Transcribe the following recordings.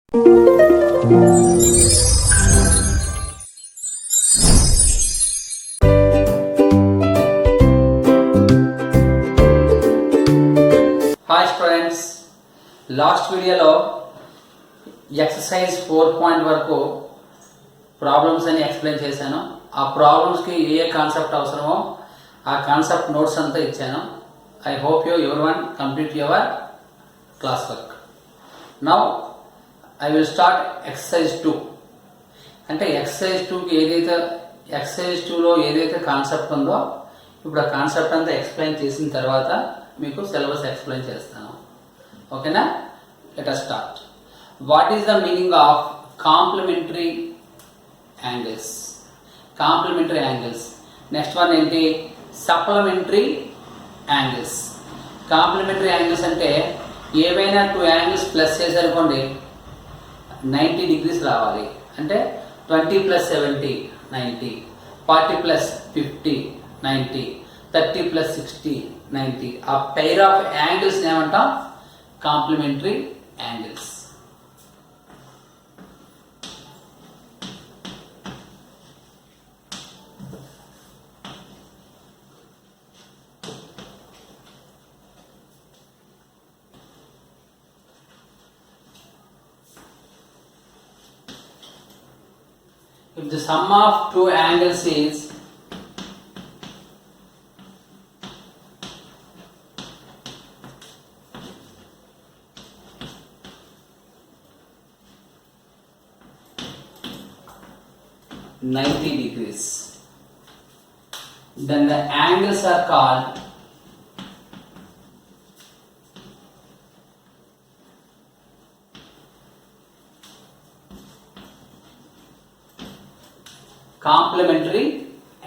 Hi students, last వీడియోలో exercise 4 వరకు problems అని ఎక్స్ప్లెయిన్ చేశాను. ఆ ప్రాబ్లమ్స్కి ఏ కాన్సెప్ట్ అవసరమో ఆ కాన్సెప్ట్ నోట్స్ అంతా ఇచ్చాను. I hope everyone complete your class work. Now I will start exercise 2. అంటే ఎక్సర్సైజ్ 2కి ఎక్సర్సైజ్ 2లో ఏదైతే కాన్సెప్ట్ ఉందో ఇప్పుడు ఆ కాన్సెప్ట్ అంతా ఎక్స్ప్లెయిన్ చేసిన తర్వాత మీకు సిలబస్ ఎక్స్ప్లెయిన్ చేస్తాను. ఓకేనా? Let us start. What is the meaning of complementary angles? Complementary angles. Next one ఏంటి? Supplementary angles. Complementary angles అంటే ఏవైనా 2 యాంగిల్స్ ప్లస్ చేశారనుకోండి 90 degrees రావాలి. అంటే 20 + 70 90, 40 + 50 90, 30 + 60 90. ఆ పెయిర్ ఆఫ్ యాంగిల్స్ ఏమంటాం? Complementary angles. If the sum of 2 angles is degrees, then the angles are called complementary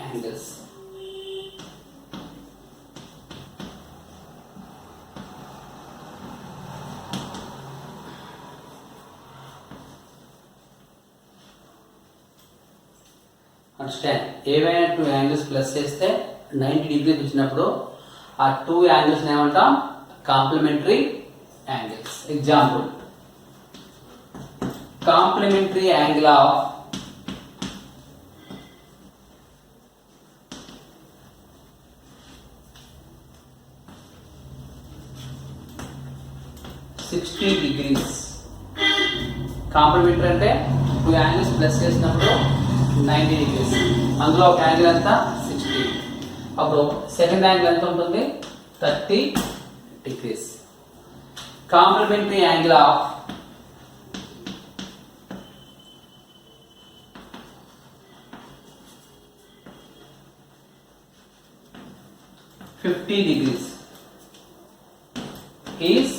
angles. Understand? ఏవైనా 2 angles plus చేస్తే 90 degrees వచ్చినప్పుడు ఆ 2 యాంగిల్స్ ఏమంటాం? Complementary angles. Example, complementary angle of degrees. Complementary అంటే 2 angles plus చేసినప్పుడు 90 degrees. అందులో ఒక angle ఎంత? 60. అప్పుడు సెకండ్ యాంగిల్ ఎంత ఉంటుంది? 30 degrees. Complementary angle of degrees is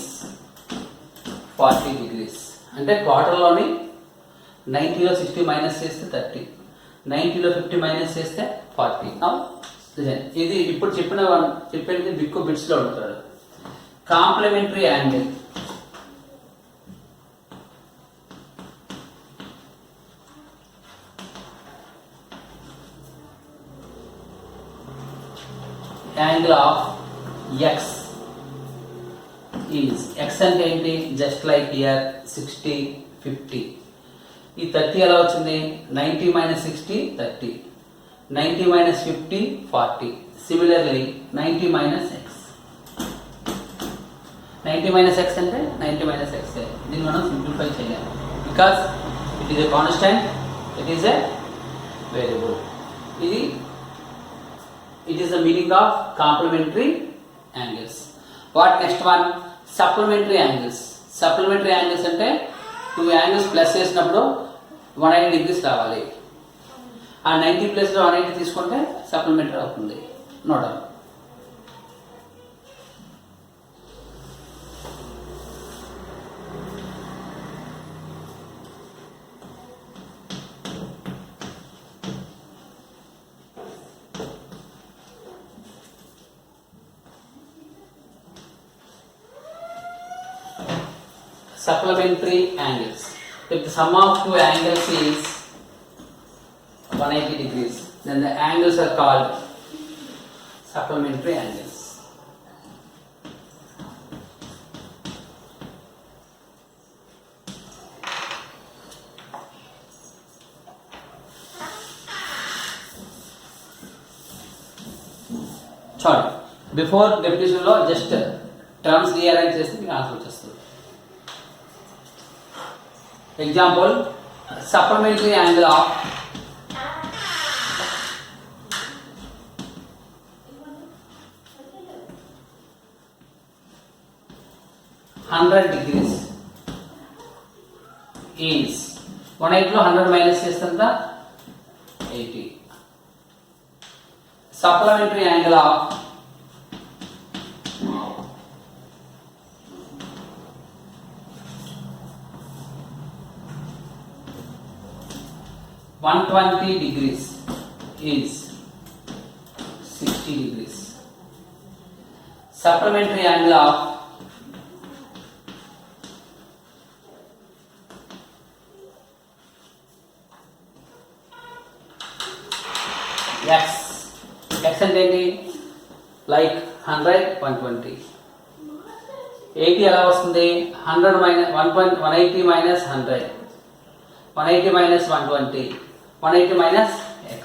40 degrees. అంటే క్వార్టర్లోని 90లో 60 మైనస్ చేస్తే 30, 90లో 50 మైనస్ చేస్తే 40. ఇది ఇప్పుడు చెప్పేది బిక్కు బిట్స్లో ఉంటాడు. Complementary angle angle of x is, x అంటే ఏంటి? Just like here 60 50. ఈ 30 ఎలా వచ్చింది? 90 - 60 30, 90 - 50 40. Similarly 90 - x. 90 - x అంటే 90 - x. దీన్ని మనం సింప్లిఫై చేయాలి. Because it is a constant, it is a variable. It is the meaning of complementary angles. What next one? Supplementary angles. Supplementary angles అంటే 2 angles plus చేసినప్పుడు 180 degrees రావాలి. ఆ 90 ప్లస్లో 180 తీసుకుంటే సప్లిమెంటరీ అవుతుంది. Note down. Supplementary angles. If the sum of 2 angles is 180 degrees, then the angles are called supplementary angles. చూడండి, before డెఫినేషన్లో just terms rearrange చేస్తే మీకు ఆన్సర్ వచ్చేస్తుంది. Example, supplementary angle of 100 degrees is 180 లో 100 మైనస్ చేస్తే ఎంత 80. Supplementary angle of 120 degrees is 60 degrees. Supplementary angle of x అంటే ఏంటి? Like 100 120. 80 ఎలా వస్తుంది? 100 minus 180 minus 100, 180 minus 120, 180 minus x.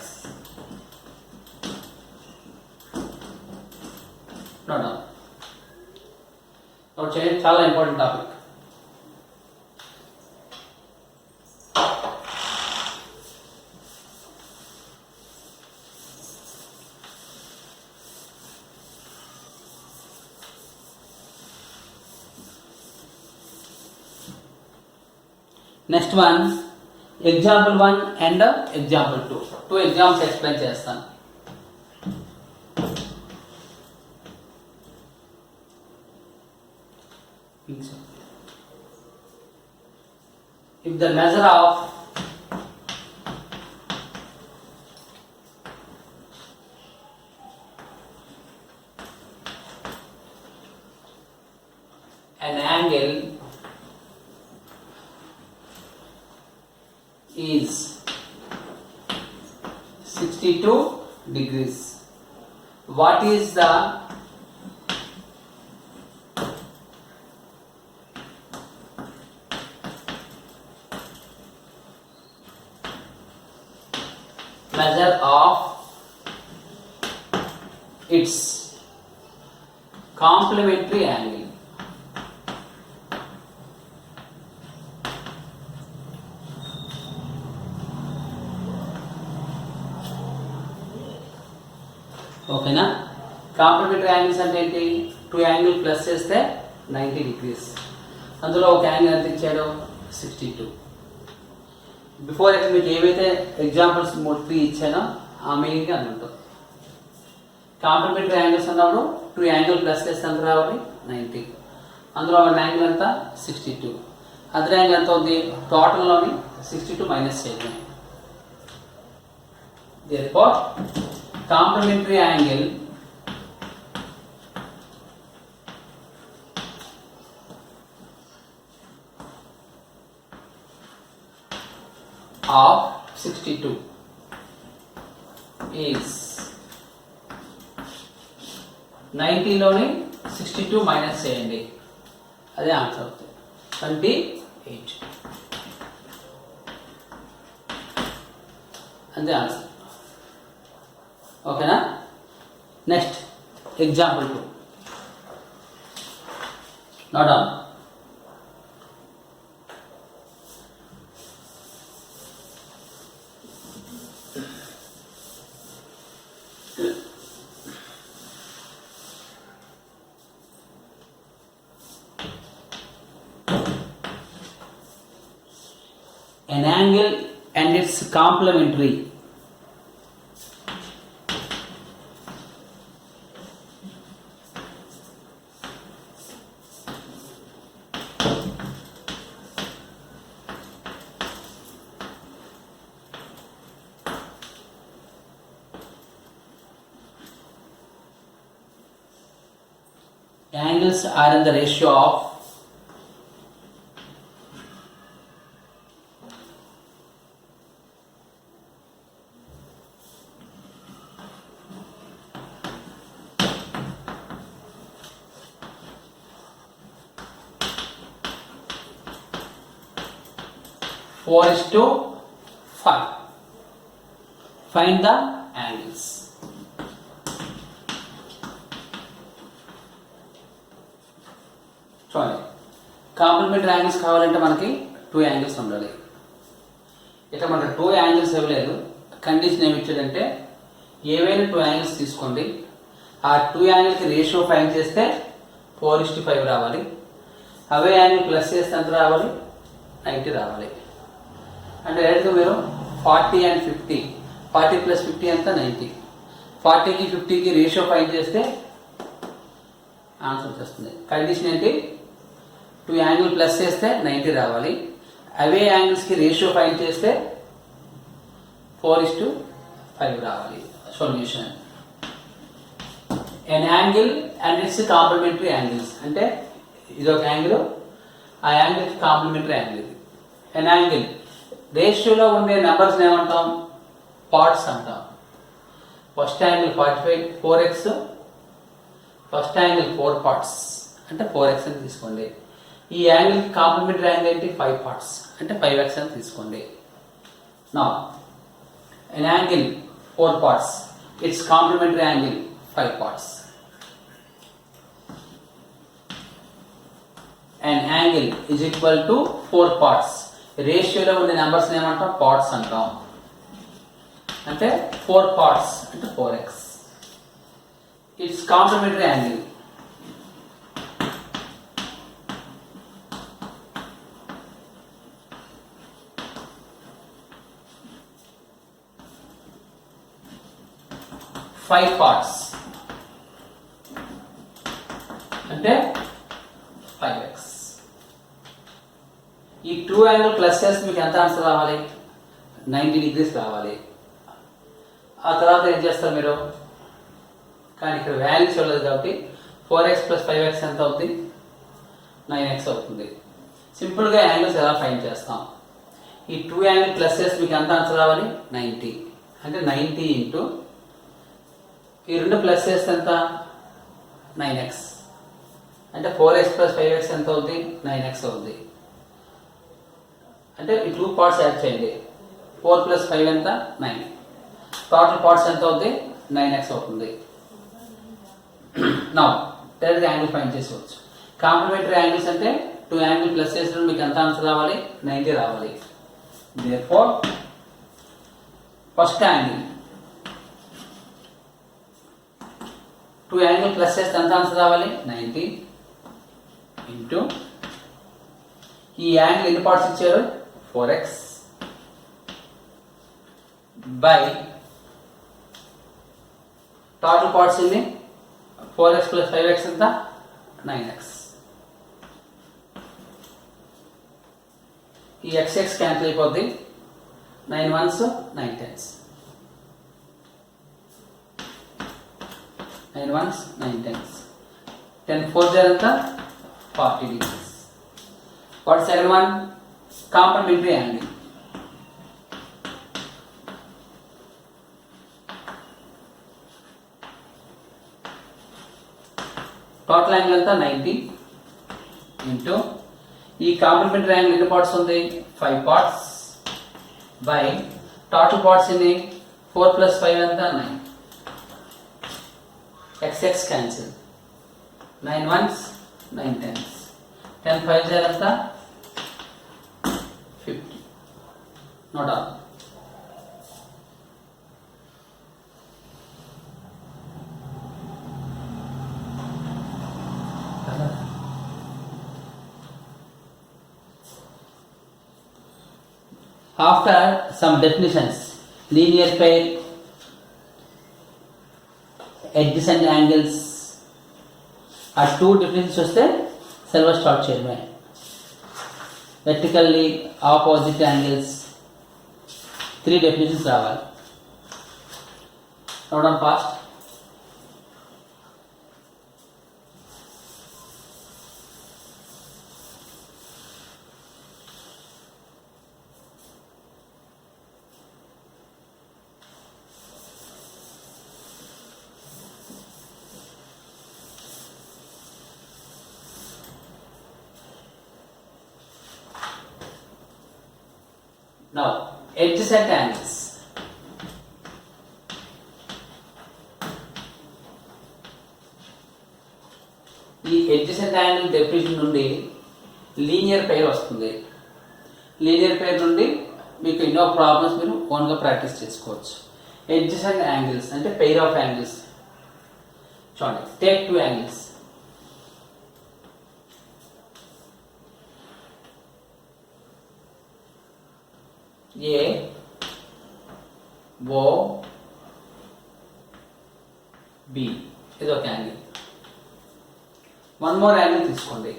Note చేయండి, చాలా important topic. Next one, example 1 and example 2. 2 examples explain చేస్తాను. If the measure of an angle is 62 degrees, what is the measure of its complementary angle? ఓకేనా? Complementary angles అంటే ఏంటి? 2 angle plus చేస్తే 90 degrees. అందులో ఒక angle ఎంత ఇచ్చాడు? 62. Before మీకు ఏవైతే ఎగ్జాంపుల్స్ 3 ఇచ్చానో ఆ మీనింగ్ అని ఉంటుంది. కాంప్లిమెంటరీ యాంగిల్స్ అన్నప్పుడు 2 యాంగిల్ ప్లస్ చేస్తే ఎంత రావాలి? 90. అందులో ఒక యాంగిల్ ఎంత? 62. అదర్ యాంగిల్ ఎంత ఉంది? టోటల్లోని 62 మైనస్ చేయాలి. therefore complementary angle of 62 is 90 లోని 62 మైనస్ చేయండి, అదే ఆన్సర్ అవుతుంది. 28 అంతే ఆన్సర్. ఓకేనా? Next example 2. Note down. An angle and its complementary angles are in the ratio of 4:5. Find the angles. చూడండి, కాంప్లిమెంటరీ యాంగిల్స్ కావాలంటే మనకి 2 యాంగిల్స్ ఉండాలి. ఇక్కడ మనకి 2 యాంగిల్స్ ఇవ్వలేదు. కండిషన్ ఏమి ఇచ్చాడంటే ఏవైనా 2 యాంగిల్స్ తీసుకోండి, ఆ 2 యాంగిల్కి రేషియో ఫైండ్ చేస్తే 4:5 రావాలి. అవే యాంగిల్ ప్లస్ చేస్తే ఎంత రావాలి? 90 రావాలి. అంటే డైరెక్ట్గా మీరు 40 and 50, 40 + 50 ఎంత? 90. 40కి 50కి రేషియో ఫైండ్ చేస్తే ఆన్సర్ వచ్చేస్తుంది. కండిషన్ ఏంటి? 2 యాంగిల్ ప్లస్ చేస్తే 90 రావాలి. అవే యాంగిల్స్కి రేషియో ఫైండ్ చేస్తే 4:5 రావాలి. Solution an angle and its complementary angles. అంటే ఇది ఒక యాంగిల్, ఆ యాంగిల్కి కాంప్లిమెంటరీ యాంగిల్ ఇది. an angle రేషియోలో ఉండే నెంబర్స్ ఏమంటాం? పార్ట్స్ అంటాం. First angle 45 4x, first angle 4 parts అంటే 4x అని తీసుకోండి. ఈ యాంగిల్కి కాంప్లిమెంటరీ యాంగిల్ ఏంటి? 5 పార్ట్స్ అంటే 5x అని తీసుకోండి. Now an angle 4 parts, its complementary angle 5 parts. An angle is equal to 4 parts. రేషియోలో ఉండే నెంబర్స్ ఏమంటాం? పార్ట్స్ అంటాం. అంటే 4 parts అంటే 4x. Its complementary angle five parts అంటే 5x. ఈ 2 యాంగిల్ ప్లస్ చేస్తే మీకు ఎంత ఆన్సర్ రావాలి? 90 degrees రావాలి. ఆ తర్వాత ఏం చేస్తారు మీరు? కానీ ఇక్కడ వాల్యూస్ ఇవ్వలేదు కాబట్టి 4x + 5x ఎంత అవుతుంది? 9x అవుతుంది. సింపుల్గా యాంగిల్స్ ఎలా ఫైండ్ చేస్తాం? ఈ 2 యాంగిల్ ప్లస్ చేస్తే మీకు ఎంత ఆన్సర్ రావాలి? 90. అంటే 90 ఇంటూ ఈ 2 ప్లస్ చేస్తే ఎంత? 9x. అంటే 4x + 5x ఎంత అవుతుంది? 9x అవుతుంది. అంటే ఈ 2 పార్ట్స్ యాడ్ చేయండి. 4 + 5 ఎంత? 9. టోటల్ పార్ట్స్ ఎంత అవుతుంది? 9x అవుతుంది. నౌ డైరెక్ట్ యాంగిల్ ఫైండ్ చేసుకోవచ్చు. కాంప్లిమెంటరీ యాంగిల్స్ అంటే 2 యాంగిల్ ప్లస్ చేసినప్పుడు మీకు ఎంత ఆన్సర్ రావాలి? 90 రావాలి. Therefore first angle 2 angle plus చేస్తే ఎంత ఆన్సర్ రావాలి? 90 ఇంటూ ఈ యాంగిల్ ఎన్ని పార్ట్స్ ఇచ్చారు? 4x బై టోటల్ పార్ట్స్ ఎన్ని? 4x + 5x ఎంత? 9x. ఈ x క్యాన్సిల్ అయిపోద్ది. 9 1s 9 10s. 9 1s 9 10s. 10 4s ఎంత? 40 degrees. What is second one? Complementary angle. Total angle ఎంత? 90 ఇంటూ ఈ కాంప్లిమెంటరీ యాంగిల్ ఎన్ని పార్ట్స్ ఉంది? 5 పార్ట్స్ బై టోటల్ పార్ట్స్ ఎన్ని? 4 + 5 ఎంత? 9. x cancel. 9 1s 9 10s. 10 5s ఎంత? 50. Not all. After some definitions, linear pair, adjacent angles, ఆ 2 definitions వస్తే syllabus start చేయడమే. vertically opposite angles 3 definitions రావాలి. note down fast. Now, adjacent angles. ఈ adjacent adjacent angle definition నుండి linear pair వస్తుంది. Linear pair నుండి మీకు ఎన్నో ప్రాబ్లమ్స్ మీరు ఓన్గా ప్రాక్టీస్ చేసుకోవచ్చు. ఎడ్జసెంట్ యాంగిల్స్ అంటే పెయిర్ ఆఫ్ యాంగిల్స్. చూడండి, టేక్ టూ యాంగిల్స్. ఏ ఓ బి ఇది ఒక యాంగిల్. వన్ మోర్ యాంగిల్ తీసుకోండి.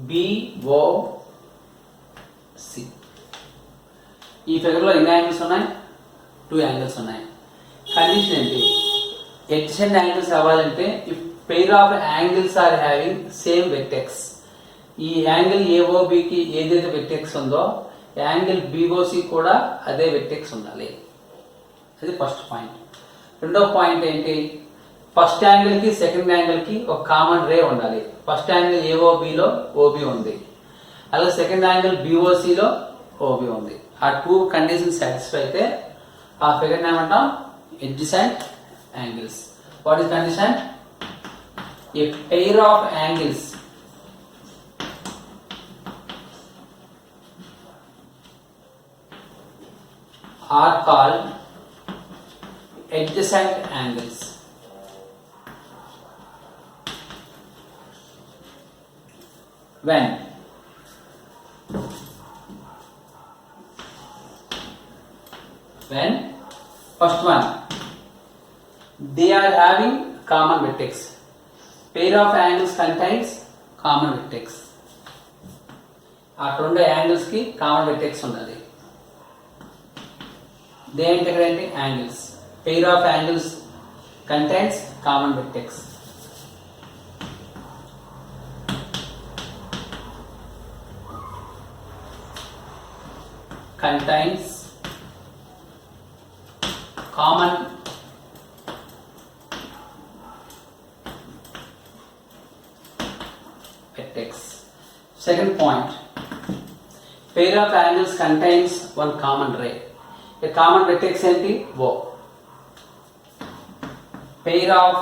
బిఓసి. ఈ ఫిగర్లో ఎన్ని యాంగిల్స్ ఉన్నాయి? 2 యాంగిల్స్ ఉన్నాయి. కండిషన్ ఏంటి? ఎడ్జసెంట్ యాంగిల్స్ అవ్వాలంటే if pair of angles are having same vertex. ఈ యాంగిల్ ఏఓబికి ఏదైతే వెక్టెక్స్ ఉందో యాంగిల్ బిఓసి కూడా అదే వెక్టెక్స్ ఉండాలి. అది ఫస్ట్ పాయింట్. రెండో పాయింట్ ఏంటి? ఫస్ట్ యాంగిల్కి సెకండ్ యాంగిల్కి ఒక కామన్ రే ఉండాలి. ఫస్ట్ యాంగిల్ ఏఓబిలో ఓబి ఉంది, అలాగే సెకండ్ యాంగిల్ బిఓసిలో ఓబి ఉంది. ఆ 2 కండిషన్స్ సాటిస్ఫై అయితే ఆ ఫిగర్ని ఏమంటాం? Adjacent angles. What is condition? A pair of angles are called adjacent angles. When first one they are having common vertex. Pair of angles contains common vertex. ఆ రెండు angles కి common vertex ఉండాలి. They integrate angles. Pair of angles contains common vertex. Contains common vertex. Second point, pair of angles contains one common ray. A common vertex ఏంటి? O. Pair of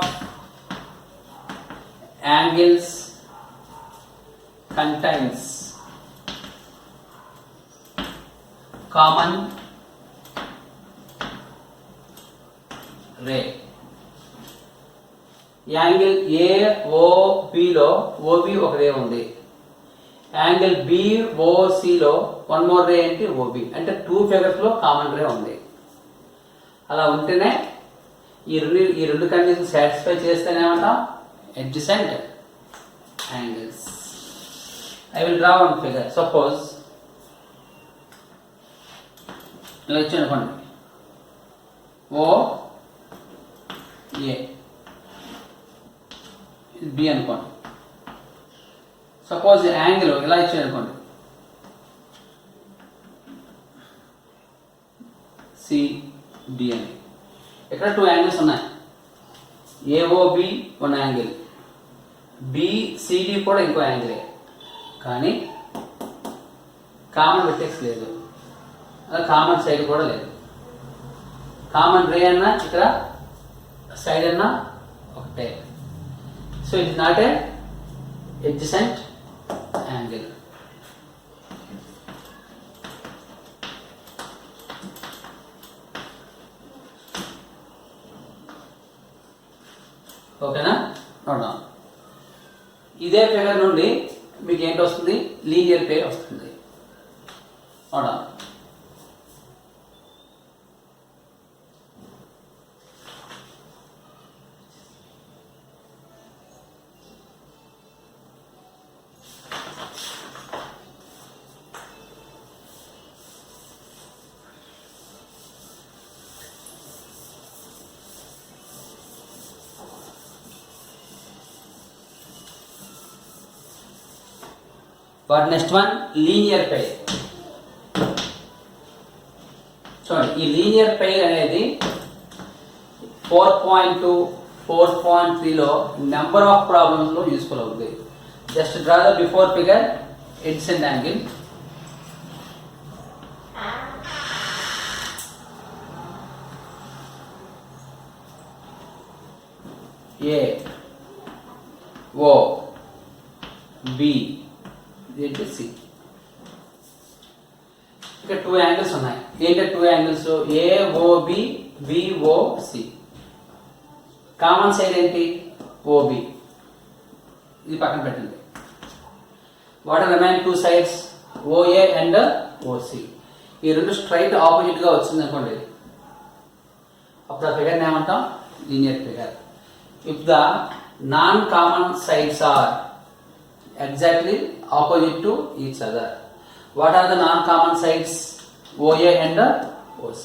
angles contains common ray. Angle ఏఓబిలో OB ఒక ray ఉంది. Angle బిఓసిలో one more ray ఏంటి? OB. అంటే 2 figures లో common రే ఉంది. అలా ఉంటేనే ఈ రెండు కండిషన్ సాటిస్ఫై చేస్తేనేమంటాం? Adjacent angles. I will draw one figure. Suppose ఇలా వచ్చి అనుకోండి, ఓ ఏ బి అనుకోండి. సపోజ్ యాంగిల్ ఇలా ఇచ్చాడు అనుకోండి, సిడి అని. ఇక్కడ 2 యాంగిల్స్ ఉన్నాయి. ఏఓబి వన్ యాంగిల్, బిసిడి కూడా ఇంకో యాంగిలే, కానీ కామన్ వెర్టెక్స్ లేదు, అలా కామన్ సైడ్ కూడా లేదు. కామన్ రే అన్న ఇక్కడ సైడ్ అన్న ఒకటే. So it is not a adjacent angle. ఓకేనా? నోడా ఇదే ఫిగర్ నుండి మీకు ఏంటి వస్తుంది? లీనియర్ పెయిర్ వస్తుంది. NUDA What next one? Linear pair. చూడండి, ఈ లీనియర్ పెయిర్ అనేది 4.2, 4.3లో నెంబర్ ఆఫ్ ప్రాబ్లమ్స్ లో యూస్ఫుల్ అవుతుంది. Just draw the before figure adjacent angle. A O B ఏంటి సి. ఇక్కడ 2 యాంగిల్స్ ఉన్నాయి. ఏంటి 2 angles? A O B B O C. Common side ఏంటి? ఓబి. ఇది పక్కన పెట్టండి. What are remaining 2 sides? O A and O C. ఈ రెండు స్ట్రైట్ ఆపోజిట్ గా వచ్చింది అనుకోండి, అప్పుడు ఆ ఫిగర్ ఏమంటాం? Linear figure. If the non common sides are exactly opposite to each other. What are the non-common sides? OA and OC.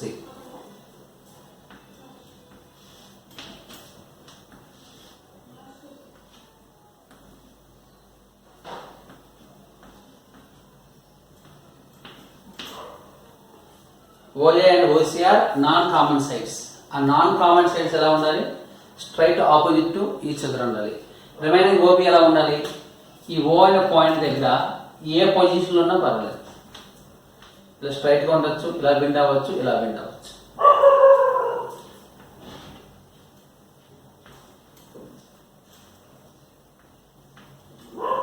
OA and OC are non-common sides. ఆ non-common sides ఎలా ఉండాలి? Straight opposite to each other ఉండాలి. Remaining OB ఎలా ఉండాలి? ఈ ఓ అనే point దగ్గర ఏ పొజిషన్లో ఉన్నా పర్వాలేదు. ఇలా స్ట్రైట్గా ఉండొచ్చు, ఇలా బెండ్ అవ్వచ్చు, ఇలా బెండ్ అవ్వచ్చు.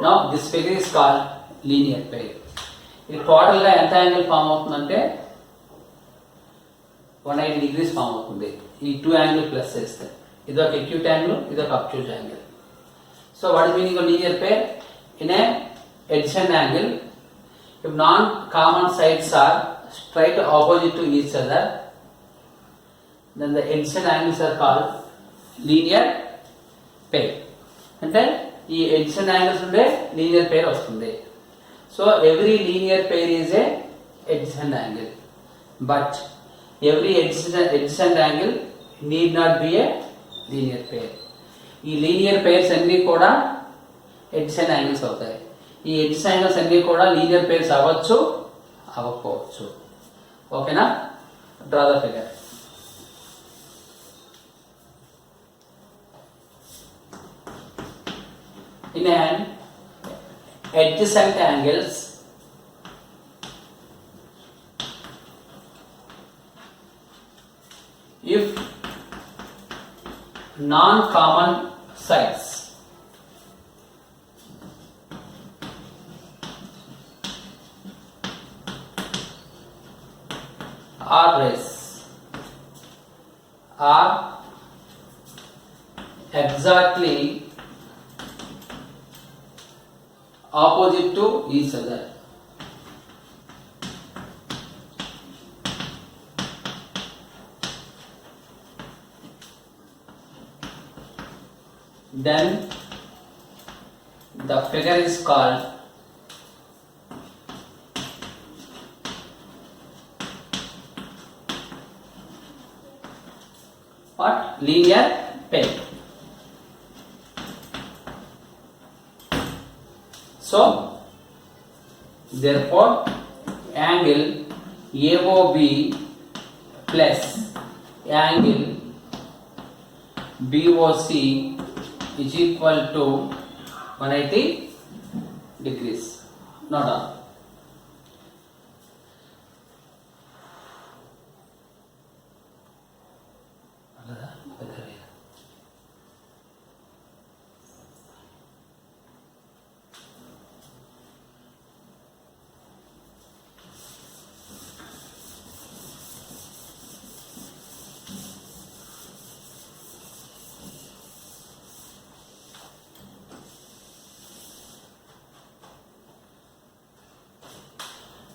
Now this figure is called linear pair. ఇది టోటల్గా ఎంత యాంగిల్ ఫామ్ అవుతుందంటే 180 డిగ్రీస్ ఫామ్ అవుతుంది. ఈ 2 యాంగిల్ ప్లస్ చేస్తే ఇదొక acute యాంగిల్, ఇదొక obtuse angle. So what is meaning of linear pair? In a adjacent angle, if non-common sides are straight opposite to each other, then the adjacent angles are called linear pair. అంటే ఈ adjacent angles ఉండే linear pair వస్తుంది. So every linear pair is a adjacent angle, but every adjacent angle need not be a linear pair. ఈ linear pairs అన్ని కూడా adjacent angles అవుతాయి. ఈ adjacent angles అన్ని కూడా లీనియర్ పేర్స్ అవ్వచ్చు, అవ్వకపోవచ్చు. ఓకేనా? Draw the figure. In an adjacent angles, if non-common sides are exactly opposite to each other, then the figure is called what? Linear pair. So therefore angle AOB plus angle BOC is equal to 180 degrees. Not all.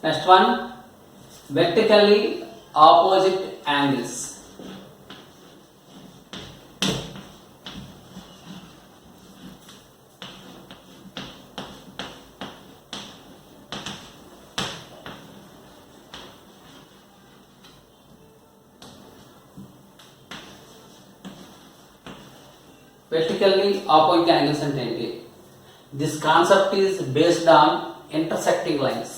Next one, vertically opposite angles. Vertically opposite angles అంటే ఏంటి? This concept is based on intersecting lines.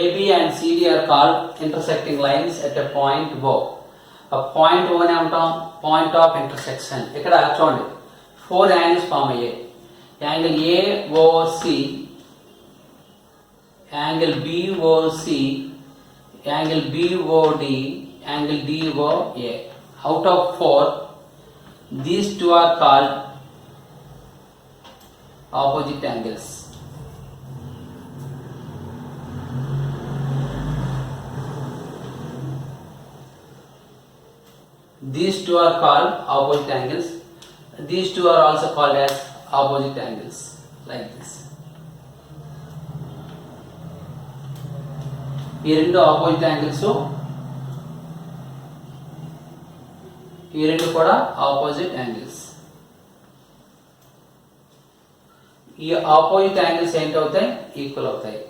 AB and CD are called intersecting lines at a point O. A point O ని అంటాం point of intersection. ఇక్కడ చూడండి 4 angles form అయ్యాయి. Angle AOC, angle BOC, angle BOD, angle DOA. Out of 4, these two are called opposite angles. These two are called opposite angles. These two are also called as opposite angles, like this. ఈ రెండు opposite angles, ఈ రెండు కూడా opposite angles. ఈ opposite angles ఏంటవుతాయి? Equal అవుతాయి.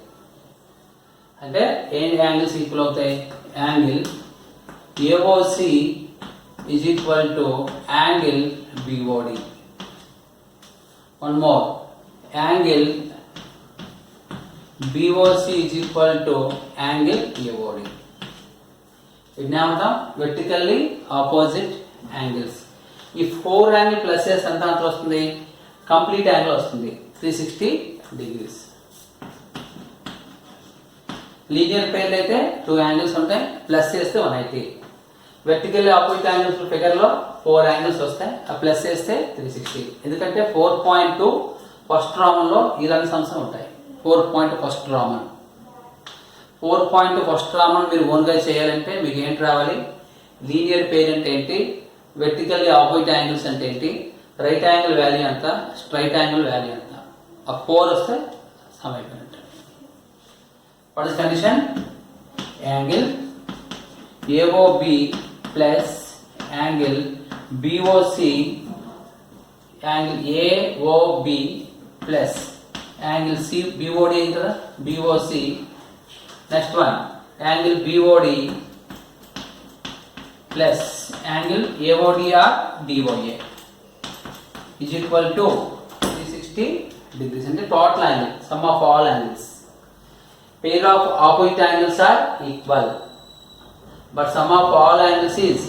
అంటే ఏ angles equal అవుతాయి? Angle AOC is equal to angle BOD. One more, angle BOC is equal to angle AOD. ఇదేమంటాం? vertically opposite angles. ఈ 4 యాంగిల్ ప్లస్ చేస్తే ఎంత వస్తుంది? కంప్లీట్ యాంగిల్ వస్తుంది 360 degrees. లీనియర్ పేర్లు అయితే 2 యాంగిల్స్ ఉంటాయి, ప్లస్ చేస్తే 180. వెర్టికల్లీ ఆపోజిట్ యాంగిల్స్ ఫిగర్ లో 4 యాంగిల్స్ వస్తాయి, ఆ ప్లస్ చేస్తే 360. ఎందుకంటే 4.2 ఫస్ట్ రామన్ లో ఈ రెండు సమ్స్ ఉంటాయి. 4 ఫస్ట్ రామన్, 4 ఫస్ట్ రామన్ మీరు ఓన్గా చేయాలంటే మీకు ఏంటి రావాలి? లీనియర్ పేర్ అంటే ఏంటి, వెర్టికల్లీ ఆపోజిట్ యాంగిల్స్ అంటే ఏంటి, రైట్ యాంగిల్ వాల్యూ ఎంత, స్ట్రైట్ యాంగిల్ వాల్యూ ఎంత. ఆ 4 వస్తే సమ్ అయిపోయినట్టు. What is condition? Angle AOB plus angle BOC, angle AOB plus angle BOD into BOC. Next one, angle BOD plus angle AOD or DOA is equal to 360 degrees. And the total angle, sum of all angles. Pair of opposite angles are equal, but sum of all angles is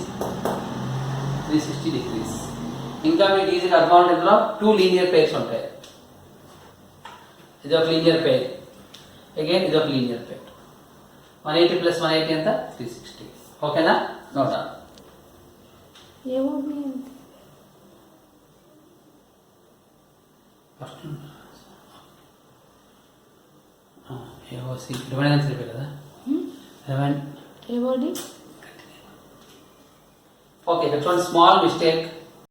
360 degrees. ఇంకా మీకు ఈజీగా అర్థమవుతుందో 2 linear pairs ఉంటాయి. ఇది ఒక linear pair, again ఇది ఒక linear pair. 180 plus 180 ఎంత? 360. ఓకేనా? Note down. First AOC divide చెప్పే కదా, 11 AOD. Okay, that's one small mistake.